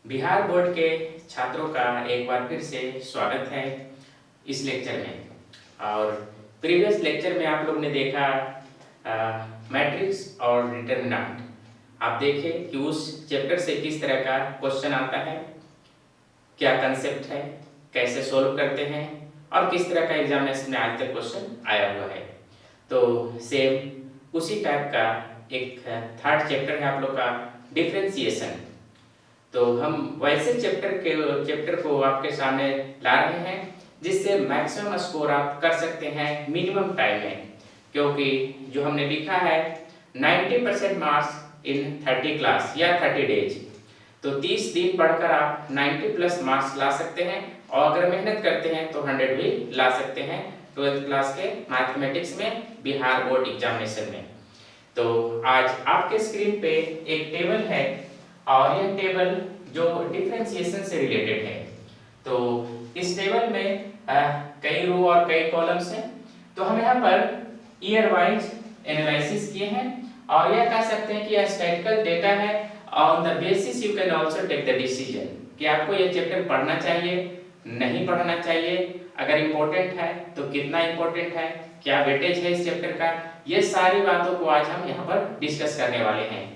Bihar board के छात्रों का एक बार फिर से स्वागत है इस लेक्चर में। और प्रीवियस लेक्चर में आप लोग ने देखा मैट्रिक्स और डिटरमिनेंट। आप देखें कि उस चैप्टर से किस तरह का क्वेश्चन आता है, क्या कंसेप्ट है, कैसे सोल्व करते हैं और किस तरह का एग्जामिनेशन में आज तक क्वेश्चन आया हुआ है। तो सेम उसी टाइप का एक थर्ड चैप्टर है आप लोग का डिफरेंशिएशन। तो हम वैसे चैप्टर को आपके सामने ला रहे हैं जिससे मैक्सिमम स्कोर आप कर सकते हैं मिनिमम टाइम में, क्योंकि जो हमने लिखा है 90% मार्क्स इन 30 क्लास या 30 डेज। तो 30 दिन पढ़कर आप 90 प्लस मार्क्स ला सकते हैं और अगर मेहनत करते हैं तो 100 भी ला सकते हैं 12th क्लास के मैथमेटिक्स में बिहार बोर्ड एग्जामिनेशन में। तो आज आपके स्क्रीन पे एक टेबल है और यह टेबल जो डिफरेंशिएशन से रिलेटेड है। तो इस टेबल में कई रो और कई कॉलम्स हैं। तो हम यहाँ पर ईयर वाइज एनालिसिस किए हैं और यह कह सकते हैं कि यह स्टैटिस्टिकल डेटा है। On the basis you can also take the decision कि आपको यह चैप्टर पढ़ना चाहिए, नहीं पढ़ना चाहिए, अगर इम्पोर्टेंट है तो कितना इम्पोर्टेंट है, क्या वेटेज है इस चैप्टर का। ये सारी बातों को आज हम यहाँ पर डिस्कस करने वाले हैं।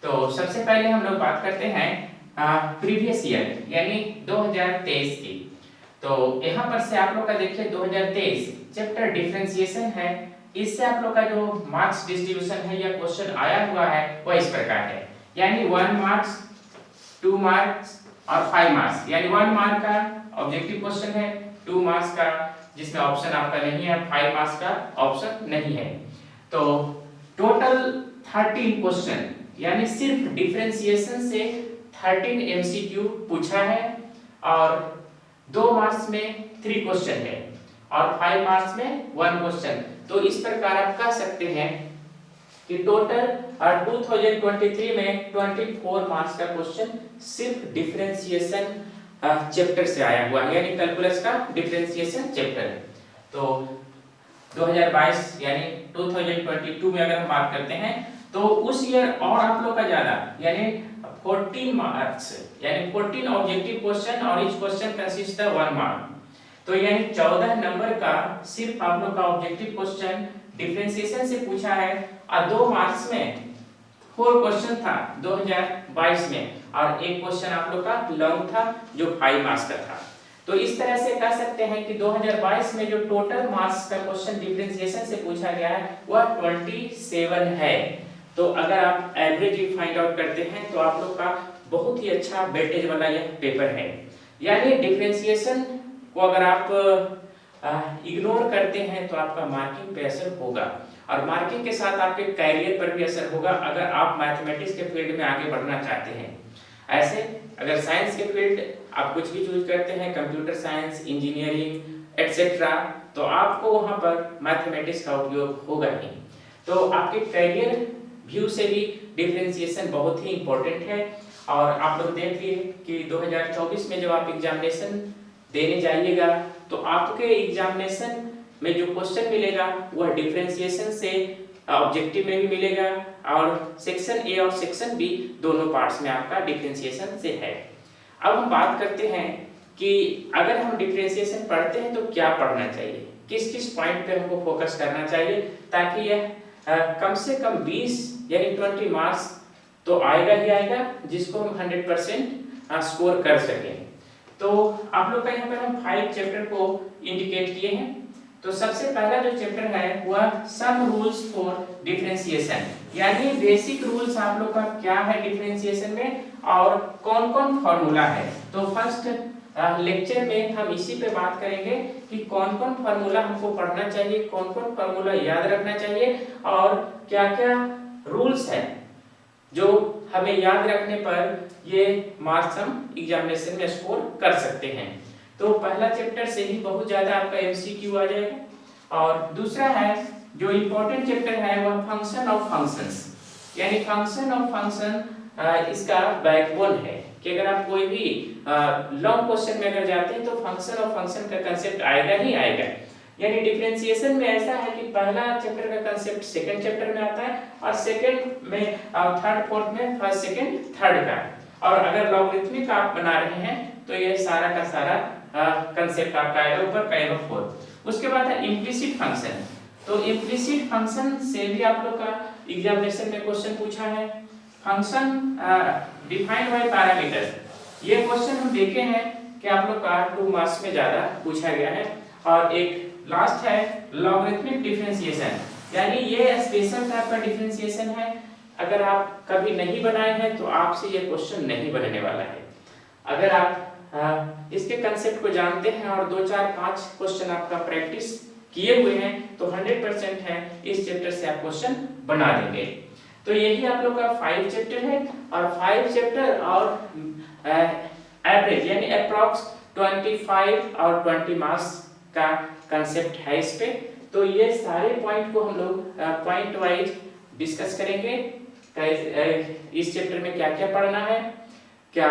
तो सबसे पहले हम लोग बात करते हैं प्रीवियस ईयर यानी 2023 की। तो यहाँ पर से आप लोग का देखिए 2023 चैप्टर डिफरेंशिएशन है। इससे आप लोग का जो मार्क्स डिस्ट्रीब्यूशन है या क्वेश्चन आया हुआ है वह इस प्रकार है, यानी 1 मार्क्स, 2 मार्क्स और 5 मार्क्स। यानी 1 मार्क का ऑब्जेक्टिव क्वेश्चन है, 2 मार्क्स का जिसमें ऑप्शन आपका नहीं है, 5 मार्क्स का ऑप्शन नहीं है। तो टोटल 13 क्वेश्चन यानी सिर्फ डिफरेंशिएशन से 13 एमसीक्यू पूछा है और 2 मार्क्स में 3 क्वेश्चन है और 5 मार्क्स में 1 क्वेश्चन। तो इस प्रकार आप कह सकते हैं कि टोटल 2023 में 24 मार्क्स का क्वेश्चन सिर्फ डिफरेंशिएशन चैप्टर से आया हुआ है, यानी कैलकुलस का डिफरेंशिएशन चैप्टर। तो 2022 यानी 2022 में अगर हम बात करते हैं तो उस ईयर और आप लोग का ज्यादा यानी 14 मार्क्स यानी 14 ऑब्जेक्टिव क्वेश्चन और each question consist of 1 mark. तो यानी 14 नंबर का सिर्फ आप लोग का ऑब्जेक्टिव क्वेश्चन डिफरेंशिएशन से पूछा है और 2 मार्क्स में 4 क्वेश्चन था 2022 में और एक क्वेश्चन आप लोग का लॉन्ग था जो 5 मार्क्स का था। तो इस तरह से कह सकते हैं कि 2022 में जो टोटल मार्क्स का क्वेश्चन डिफरेंशिएशन से पूछा गया है वह 27 है। तो अगर आप एवरेज भी फाइंड आउट करते हैं तो आप लोग का बहुत ही अच्छा वेटेज वाला यह पेपर है। यानी डिफरेंशिएशन को अगर आप इग्नोर करते हैं तो आपका मार्किंग पे असर होगा और मार्किंग के साथ आपके कैरियर पर भी असर होगा अगर आप मैथमेटिक्स के फील्ड में आगे बढ़ना चाहते हैं। ऐसे अगर साइंस के फील्ड आप कुछ भी चूज करते हैं, कंप्यूटर साइंस, इंजीनियरिंग एटसेट्रा, तो आपको वहां पर मैथमेटिक्स का उपयोग होगा ही। तो आपके कैरियर व्यू से भी डिफरेंशिएशन बहुत ही इंपॉर्टेंट है। और आप लोग देख लिए कि 2024 में जब आप एग्जामिनेशन देने जाइएगा तो आपके एग्जामिनेशन में जो क्वेश्चन मिलेगा वह डिफरेंशिएशन से ऑब्जेक्टिव में भी मिलेगा और सेक्शन ए और सेक्शन बी दोनों पार्ट्स में आपका डिफरेंशिएशन से है। अब हम बात करते हैं कि अगर हम डिफरेंशिएशन पढ़ते हैं तो क्या पढ़ना चाहिए, किस किस पॉइंट पे हमको फोकस करना चाहिए ताकि यह कम से कम 20 यानी 20 मार्क्स तो आएगा ही आएगा जिसको हम 100% स्कोर कर सकें। तो आप लोग का यहाँ पर हम 5 चैप्टर को इंडिकेट किए हैं। तो सबसे पहला जो चैप्टर है वह सम रूल्स फॉर डिफरेंशिएशन, यानी बेसिक रूल्स आप लोग का क्या है डिफरेंशिएशन में और कौन कौन फार्मूला है। तो फर्स्ट लेक्चर में हम इसी पे बात करेंगे कि कौन कौन फार्मूला हमको पढ़ना चाहिए, कौन कौन फार्मूला याद रखना चाहिए और क्या क्या रूल्स है जो हमें याद रखने पर ये मार्क्स हम एग्जामिनेशन में स्कोर कर सकते हैं। तो पहला चैप्टर से ही बहुत ज्यादा आपका एमसीक्यू आ जाएगा। और दूसरा है जो इम्पोर्टेंट चैप्टर है वह फंक्शन ऑफ फंक्शंस, यानी फंक्शन ऑफ फंक्शन इसका बैकबोन है कि अगर आप कोई भी लॉन्ग क्वेश्चन में अगर जाते हैं तो फंक्शन ऑफ फंक्शन का कंसेप्ट आएगा ही आएगा। यानी डिफरेंशिएशन में ऐसा है कि पहला चैप्टर का कंसेप्ट सेकंड चैप्टर में आता है और सेकंड में थर्ड फोर्थ में फर्स्ट सेकंड थर्ड का, और अगर लॉगरिथमिक आप बना रहे हैं तो ये सारा का सारा कंसेप्ट आपका आएगा ऊपर पावर 4। उसके बाद है इम्प्लिसिट फंक्शन। तो इम्प्लिसिट फंक्शन से भी आप लोग का एग्जामिनेशन में क्वेश्चन पूछा है। फंक्शन डिफाइंड बाय पैरामीटर, ये क्वेश्चन हम देखे हैं कि आप लोग का 2 मार्क्स में ज्यादा पूछा गया है। और एक लास्ट है लॉगरिथमिक डिफरेंशिएशन, यानी ये स्पेशल टाइप का डिफरेंशिएशन है। अगर आप कभी नहीं बनाए हैं तो आपसे ये क्वेश्चन नहीं बनने वाला है। अगर आप इसके कंसेप्ट को जानते हैं और 2 4 5 क्वेश्चन आपका प्रैक्टिस किए हुए हैं तो 100% है इस चैप्टर से आप क्वेश्चन बना देंगे। तो यही आप लोग का 5 चैप्टर है और 5 चैप्टर और एवरेज यानी अप्रॉक्स 25 और 20 मार्क्स का कंसेप्ट है इस पे। तो ये सारे पॉइंट को हम लोग पॉइंट वाइज डिस्कस करेंगे। इस चैप्टर में क्या क्या पढ़ना है, क्या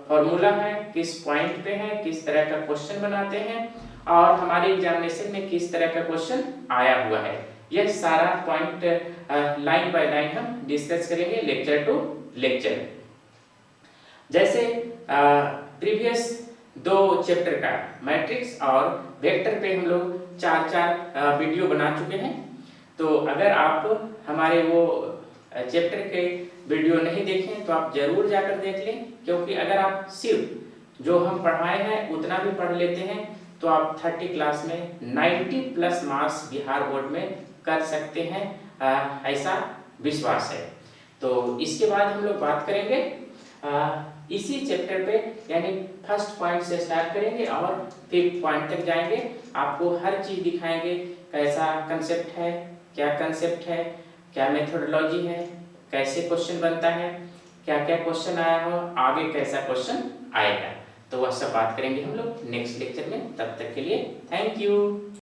फॉर्मूला है, किस पॉइंट पे है, किस तरह का क्वेश्चन बनाते हैं और हमारे एग्जामिनेशन में किस तरह का क्वेश्चन आया हुआ है, यह सारा पॉइंट लाइन बाय लाइन हम डिस्कस करेंगे लेक्चर टू लेक्चर। जैसे प्रीवियस 2 चैप्टर का मैट्रिक्स और वेक्टर पे हम लोग 4 वीडियो बना चुके हैं। तो अगर आप हमारे वो चैप्टर के वीडियो नहीं देखें तो आप जरूर जाकर देख लें, क्योंकि अगर आप सिर्फ जो हम पढ़ाए हैं उतना भी पढ़ लेते हैं तो आप 30 क्लास में 90+ मार्क्स बिहार बोर्ड में कर सकते हैं, ऐसा विश्वास है। तो इसके बाद हम लोग बात करेंगे इसी चैप्टर पे, यानी फर्स्ट पॉइंट से स्टार्ट करेंगे और 5th पॉइंट तक जाएंगे। आपको हर चीज दिखाएंगे, कैसा कंसेप्ट है, क्या कंसेप्ट है, क्या मेथोडोलॉजी है, कैसे क्वेश्चन बनता है, क्या क्या क्वेश्चन आया हो, आगे कैसा क्वेश्चन आएगा। तो वह सब बात करेंगे हम लोग नेक्स्ट लेक्चर में। तब तक के लिए थैंक यू।